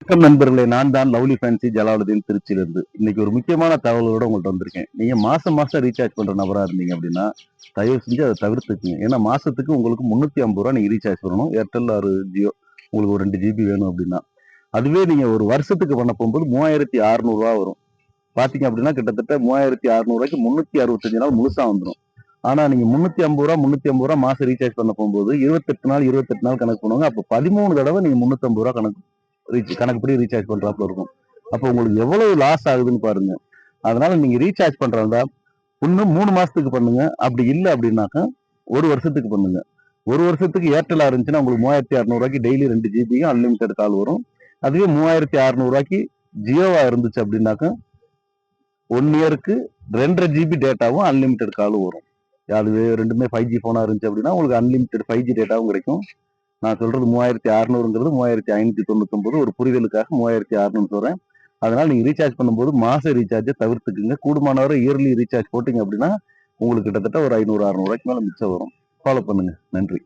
வணக்கம் நண்பர்களே, நான் தான் லவ்லி ஃபேன்சி ஜலாலுதீன் திருச்சியிலிருந்து. இன்னைக்கு ஒரு முக்கியமான தகவலோட உங்கள்ட்ட வந்திருக்கேன். நீங்க மாசம் மாசம் ரீசார்ஜ் பண்ற நபரா இருந்தீங்க அப்படின்னா, தயவு செஞ்சு அத தவிர்த்துக்குங்க. ஏன்னா மாசத்துக்கு உங்களுக்கு ரூ. 350 நீங்க ரீசார்ஜ் பண்ணணும். ஏர்டெல் ஆர் ஜியோ உங்களுக்கு ஒரு 2 ஜிபி வேணும் அப்படின்னா. அதுவே நீங்க ஒரு வருஷத்துக்கு பண்ண போகும்போது ரூ. 3600 வரும். பார்த்தீங்க அப்படின்னா கிட்டத்தட்ட ரூ. 3600க்கு 365 நாள் முழுசா வந்துரும். ஆனா நீங்க ரூ. 350 மாசம் ரீசார்ஜ் பண்ண போகும்போது 28 நாள் கணக்கு பண்ணுவாங்க. அப்ப 13 தடவ நீங்க ரூ. 350 கணக்குப்படி ரீசார்ஜ் பண்றாப்புல இருக்கும். அப்போ உங்களுக்கு எவ்வளவு லாஸ் ஆகுதுன்னு பாருங்க. அதனால நீங்க ரீசார்ஜ் பண்றதா இன்னும் 3 மாசத்துக்கு பண்ணுங்க. அப்படி இல்ல அப்படின்னாக்கா 1 வருஷத்துக்கு பண்ணுங்க. 1 வருஷத்துக்கு ஏர்டெல்லா இருந்துச்சுன்னா உங்களுக்கு ரூ. 3600 டெய்லி 2 ஜிபியும் அன்லிமிடெட் கால் வரும். அதுவே ரூ. 3600 ஜியோவா இருந்துச்சு அப்படின்னாக்கா 1 இயருக்கு 2.5 ஜிபி டேட்டாவும் அன்லிமிடெட் காலும் வரும். அதுவே ரெண்டுமே 5G போனா இருந்துச்சு அப்படின்னா உங்களுக்கு அன்லிமிடெட் 5G டேட்டாவும் கிடைக்கும். நான் சொல்றது 3600ங்கிறது 3599 ஒரு புரிதலுக்காக 3600 சொல்றேன். அதனால நீங்க ரீசார்ஜ் பண்ணும்போது மாச ரீசார்ஜை தவிர்த்துக்குங்க. கூடுமானவரை இயர்லி ரீசார்ஜ் போட்டீங்க அப்படின்னா உங்களுக்கு கிட்டத்தட்ட ஒரு 500 600 மேல மிச்சம் வரும். ஃபாலோ பண்ணுங்க. நன்றி.